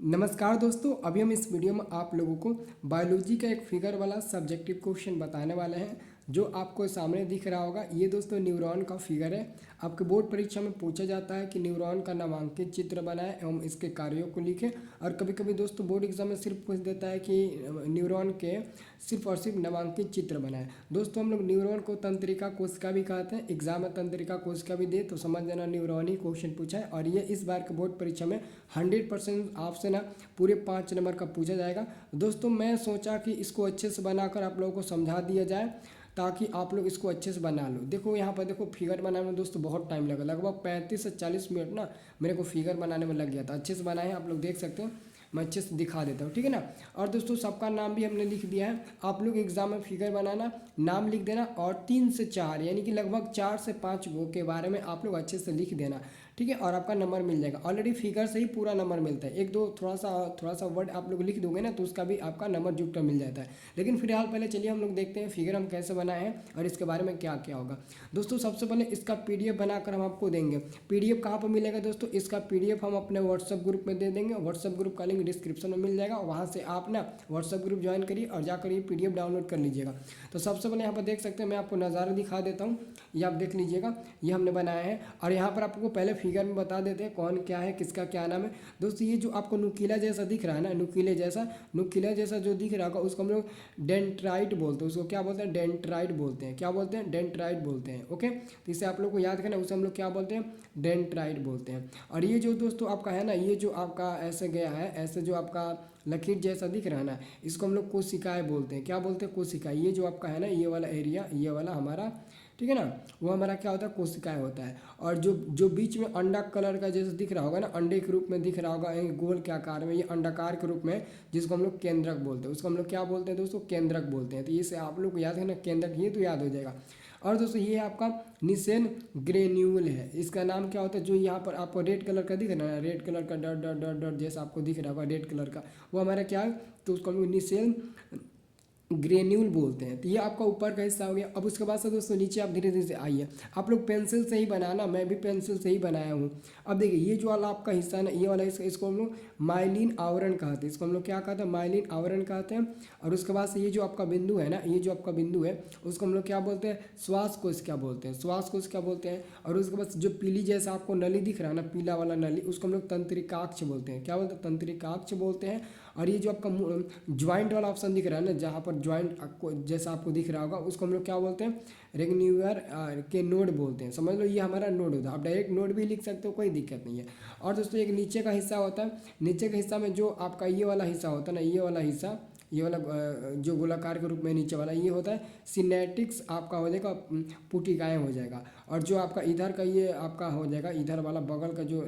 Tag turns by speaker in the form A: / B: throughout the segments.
A: नमस्कार दोस्तों, अभी हम इस वीडियो में आप लोगों को बायोलॉजी का एक फिगर वाला सब्जेक्टिव क्वेश्चन बताने वाले हैं जो आपको सामने दिख रहा होगा। ये दोस्तों न्यूरॉन का फिगर है। आपके बोर्ड परीक्षा में पूछा जाता है कि न्यूरॉन का नामांकित चित्र बनाएं एवं इसके कार्यों को लिखें। और कभी कभी दोस्तों बोर्ड एग्जाम में सिर्फ पूछ देता है कि न्यूरॉन के सिर्फ और सिर्फ नामांकित चित्र बनाएं। दोस्तों हम लोग न्यूरॉन को तंत्रिका कोशिका भी कहते हैं। एग्जाम में तंत्रिका कोशिका भी दे तो समझ जाना न्यूरॉन ही क्वेश्चन पूछा है। और ये इस बार के बोर्ड परीक्षा में 100% आपसे ना पूरे 5 नंबर का पूछा जाएगा। दोस्तों मैं सोचा कि इसको अच्छे से बनाकर आप लोगों को समझा दिया जाए ताकि आप लोग इसको अच्छे से बना लो। देखो यहाँ पर देखो फिगर बनाने में दोस्तों बहुत टाइम लगा, लगभग 35 से 40 मिनट ना मेरे को फिगर बनाने में लग गया था। अच्छे से बनाए हैं, आप लोग देख सकते हैं। मैं अच्छे से दिखा देता हूँ, ठीक है ना। और दोस्तों सबका नाम भी हमने लिख दिया है। आप लोग एग्जाम में फिगर बनाना, नाम लिख देना और 3 से 4 यानी कि लगभग 4 से 5 गो के बारे में आप लोग अच्छे से लिख देना, ठीक है। और आपका नंबर मिल जाएगा। ऑलरेडी फिगर से ही पूरा नंबर मिलता है। एक दो थोड़ा सा वर्ड आप लोग लिख दोगे ना तो उसका भी आपका नंबर जुट कर मिल जाता है। लेकिन फिलहाल पहले चलिए हम लोग देखते हैं फिगर हम कैसे बनाए हैं और इसके बारे में क्या क्या होगा। दोस्तों सबसे पहले इसका पीडीएफ बनाकर हम आपको देंगे। पीडीएफ कहाँ पर मिलेगा दोस्तों? इसका पीडीएफ हम अपने व्हाट्सएप ग्रुप में दे देंगे। व्हाट्सएप ग्रुप का लिंक डिस्क्रिप्शन में मिल जाएगा। वहाँ से आप ना व्हाट्सएप ग्रुप ज्वाइन करिए और जाकर ये पीडीएफ डाउनलोड कर लीजिएगा। तो सबसे पहले यहाँ पर देख सकते हैं, मैं आपको नज़ारा दिखा देता हूँ। ये आप देख लीजिएगा, ये हमने बनाया है। और यहाँ पर आपको पहले फिगर में बता देते हैं कौन क्या है, किसका क्या नाम है। दोस्तों ये जो आपको नुकीला जैसा दिख रहा है ना, नुकीला जैसा जो दिख रहा होगा उसको हम लोग डेंट्राइट बोलते हैं। उसको क्या बोलते हैं? डेंट्राइट बोलते हैं। क्या बोलते हैं? डेंट्राइट बोलते हैं। ओके, तो इसे आप लोग को याद करना, उसे हम लोग क्या बोलते हैं? डेंट्राइट बोलते हैं। और ये जो दोस्तों आपका है ना, ये जो आपका ऐसे गया है, ऐसे जो आपका लकीर जैसा दिख रहा है ना, इसको हम लोग कोशिकाएं बोलते हैं। क्या बोलते हैं? कोशिकाएं। ये जो आपका है ना, ये वाला एरिया, ये वाला हमारा, ठीक है ना, वो हमारा क्या होता है? कोशिकाएं होता है। और जो जो बीच में अंडा कलर का जैसे दिख रहा होगा ना, अंडे के रूप में दिख रहा होगा गोल के आकार में, ये अंडाकार के रूप में, जिसको हम लोग केंद्रक बोलते हैं, उसको हम लोग क्या बोलते हैं दोस्तों? केंद्रक बोलते हैं। तो ये से आप लोग को याद है ना, केंद्रक, ये तो याद हो जाएगा। और दोस्तों ये आपका निसेन ग्रेन्यूल है। इसका नाम क्या होता है? जो यहाँ पर आपको रेड कलर का दिख रहा है, रेड कलर का डॉट डॉट डॉट डॉट जैसा आपको दिख रहा होगा रेड कलर का, वो हमारा क्या है? तो उसको हम लोग निसेन ग्रेन्यूल बोलते हैं। तो ये आपका ऊपर का हिस्सा हो गया। अब उसके बाद से दोस्तों नीचे आप धीरे धीरे से आइए। आप लोग पेंसिल से ही बनाना, मैं भी पेंसिल से ही बनाया हूँ। अब देखिए ये जो वाला आपका हिस्सा है ना, ये वाला इसको हम लोग माइलिन आवरण कहते हैं। इसको हम लोग क्या कहते हैं? माइलिन आवरण कहते हैं। और उसके बाद से ये जो आपका बिंदु है ना, ये जो आपका बिंदु है उसको हम लोग क्या बोलते हैं? श्वास कोश क्या बोलते हैं? श्वास कोश क्या बोलते हैं? और उसके बाद जो पीली जैसा आपको नली दिख रहा है ना, पीला वाला नली, उसको हम लोग तंत्रिकाक्ष बोलते हैं। क्या बोलते हैं? तंत्रिकाक्ष बोलते हैं। और ये जो आपका ज्वाइंट वाला ऑप्शन दिख रहा है ना, जहाँ पर ज्वाइंट आपको जैसा आपको दिख रहा होगा, उसको हम लोग क्या बोलते हैं? रेगन्यूअर के नोड बोलते हैं। समझ लो ये हमारा नोड होता है। आप डायरेक्ट नोड भी लिख सकते हो, कोई दिक्कत नहीं है। और दोस्तों एक नीचे का हिस्सा होता है। नीचे के हिस्सा में जो आपका ये वाला हिस्सा होता है ना, ये वाला हिस्सा, ये वाला जो गोलाकार के रूप में नीचे वाला ये होता है सिनेटिक्स आपका हो जाएगा, पुटिकाएँ हो जाएगा। और जो आपका इधर का ये आपका हो जाएगा, इधर वाला बगल का जो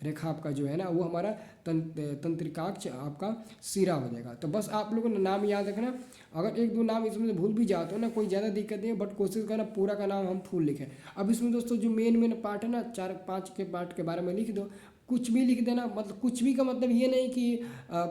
A: रेखा आपका जो है ना, वो हमारा तंत्रिकाक्ष आपका सिरा हो जाएगा। तो बस आप लोगों ने नाम याद रखना। अगर एक दो नाम इसमें से भूल भी जाते हो ना, कोई ज़्यादा दिक्कत नहीं है, बट कोशिश करना पूरा का नाम हम फुल लिखें। अब इसमें दोस्तों जो मेन पार्ट है ना, 4-5 के पार्ट के बारे में लिख दो। कुछ भी लिख देना, मतलब कुछ भी का मतलब ये नहीं कि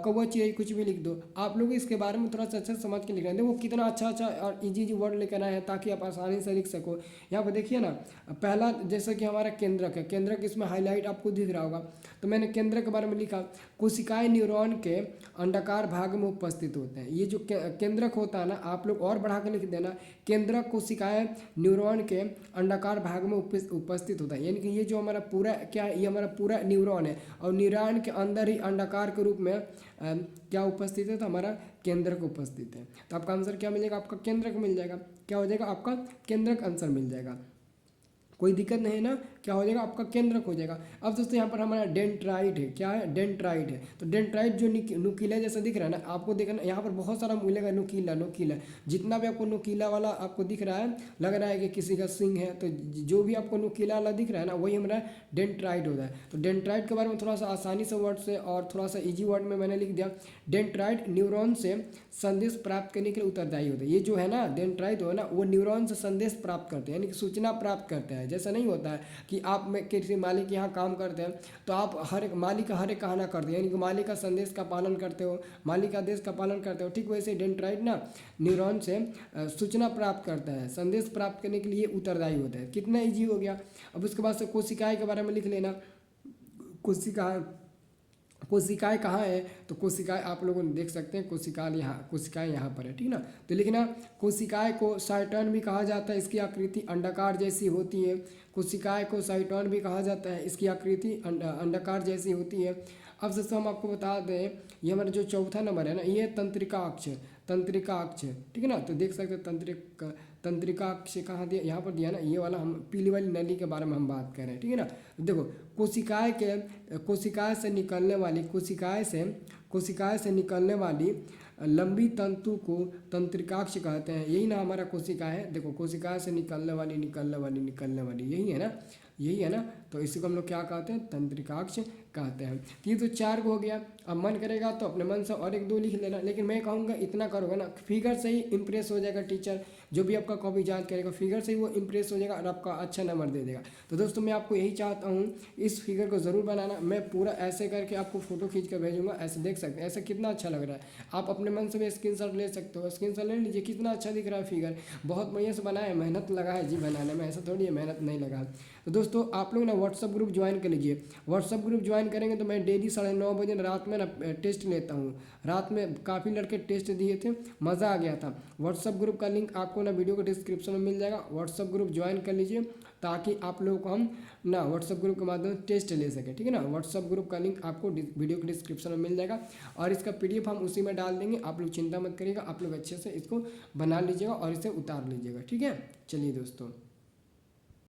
A: कौवा चिड़ै कुछ भी लिख दो। आप लोग इसके बारे में थोड़ा सा अच्छा समझ के लिखना है। देखो कितना अच्छा अच्छा और इजी वर्ड लेकर आए हैं ताकि आप आसानी से लिख सको। यहाँ पर देखिए ना, पहला जैसा कि हमारा केंद्रक है, केंद्रक इसमें हाईलाइट आपको दिख रहा होगा। तो मैंने केंद्रक के बारे में लिखा, कोशिकाएं न्यूरॉन के अंडाकार भाग में उपस्थित होते हैं। ये जो केंद्रक होता है ना, आप लोग और बढ़ा कर लिख देना, केंद्रक कोशिकाएं न्यूरॉन के अंडाकार भाग में उपस्थित होता है। यानी कि ये जो हमारा पूरा क्या है, ये हमारा पूरा न्यूरॉन है। और न्यूरॉन के अंदर ही अंडाकार के रूप में क्या उपस्थित है? तो हमारा केंद्रक उपस्थित है। तो आपका आंसर क्या मिलेगा? आपका केंद्रक मिल जाएगा। क्या हो जाएगा? आपका केंद्रक आंसर मिल जाएगा। कोई दिक्कत नहीं है ना, क्या हो जाएगा? आपका केंद्रक हो जाएगा। अब दोस्तों यहाँ पर हमारा डेंट्राइट है। क्या है? डेंट्राइट है। तो डेंट्राइट जो नुकीला जैसा दिख रहा है ना, आपको देखना यहाँ पर बहुत सारा मिलेगा नुकीला नुकीला। जितना भी आपको नुकीला वाला आपको दिख रहा है, लग रहा है कि किसी का सिंग है, तो जो भी आपको नुकीला वाला दिख रहा है ना, वही हमारा डेंट्राइट होता है। तो डेंट्राइट के बारे में थोड़ा सा आसानी से वर्ड से और थोड़ा सा ईजी वर्ड में मैंने लिख दिया। डेंट्राइट न्यूरॉन से संदेश प्राप्त करने के लिए उत्तरदायी होता है। ये जो है ना डेंट्राइट हो ना, वो न्यूरॉन से संदेश प्राप्त करते हैं, यानी कि सूचना प्राप्त करते हैं। जैसा नहीं होता है कि आप में किसी मालिक के यहाँ काम करते हैं तो आप हर एक मालिक का हर एक कहना करते हैं, यानी कि मालिक का संदेश का पालन करते हो, मालिक का आदेश का पालन करते हो। ठीक वैसे डेंट्राइट ना न्यूरॉन से सूचना प्राप्त करता है, संदेश प्राप्त करने के लिए उत्तरदायी होता है। कितना ईजी हो गया। अब उसके बाद से कोशिकाएं के बारे में लिख लेना। कोशिका कोशिकाएं कहाँ है, तो कोशिकाएं आप लोगों ने देख सकते हैं, कोशिकाएं यहाँ पर है, ठीक ना। तो लिखना, कोशिकाएं को साइटोन भी कहा जाता है, इसकी आकृति अंडाकार जैसी होती है। कोशिकाएं को साइटोन भी कहा जाता है, इसकी आकृति अंडाकार जैसी होती है। अब दोस्तों हम आपको बता दें, ये हमारा जो चौथा नंबर है ना, ये तंत्रिका अक्ष, तंत्रिका अक्ष, ठीक है ना। तो देख सकते हैं तंत्रिका अक्ष कहाँ दिया, यहाँ पर दिया ना, ये वाला हम पीली वाली नली के बारे में हम बात कर रहे हैं, ठीक है ना। देखो, कोशिकाएं से निकलने वाली लंबी तंतु को तंत्रिकाक्ष कहते हैं। यही ना हमारा कोशिका है, देखो कोशिकाएं से निकलने वाली यही है ना। तो इसी को हम लोग क्या कहते हैं, तंत्रिकाक्ष कहते हैं। तो ये तो 4 हो गया। अब मन करेगा तो अपने मन से और 1-2 लिख लेना, लेकिन मैं कहूँगा इतना करोगे ना, फिगर से ही इंप्रेस हो जाएगा टीचर, जो भी आपका कॉपी जांच करेगा फिगर से ही वो इंप्रेस हो जाएगा और आपका अच्छा नंबर दे देगा। तो दोस्तों मैं आपको यही चाहता हूँ, इस फिगर को ज़रूर बनाना। मैं पूरा ऐसे करके आपको फोटो खींच कर भेजूंगा, ऐसे देख सकते हैं, ऐसे कितना अच्छा लग रहा है। आप अपने मन से भी स्क्रीनशॉट ले सकते हो, स्क्रीनशॉट ले लीजिए, कितना अच्छा दिख रहा है फिगर, बहुत बढ़िया से बनाया है, मेहनत लगा है जी बनाने में, ऐसा थोड़ी है मेहनत नहीं लगा है। तो दोस्तों आप लोग ना व्हाट्सअप ग्रुप ज्वाइन कर लीजिए। व्हाट्सअप ग्रुप ज्वाइन करेंगे तो मैं डेली 9:30 बजे रात में ना टेस्ट लेता हूँ। रात में काफ़ी लड़के टेस्ट दिए थे, मज़ा आ गया था। व्हाट्सअप ग्रुप का लिंक आपको ना वीडियो के डिस्क्रिप्शन में मिल जाएगा। व्हाट्सअप ग्रुप ज्वाइन कर लीजिए ताकि आप लोगों को हम ना व्हाट्सअप ग्रुप के माध्यम से टेस्ट ले सकें, ठीक है ना। व्हाट्सअप ग्रुप का लिंक आपको वीडियो के डिस्क्रिप्शन में मिल जाएगा और इसका PDF हम उसी में डाल देंगे। आप लोग चिंता मत करिएगा, आप लोग अच्छे से इसको बना लीजिएगा और इसे उतार लीजिएगा, ठीक है। चलिए दोस्तों।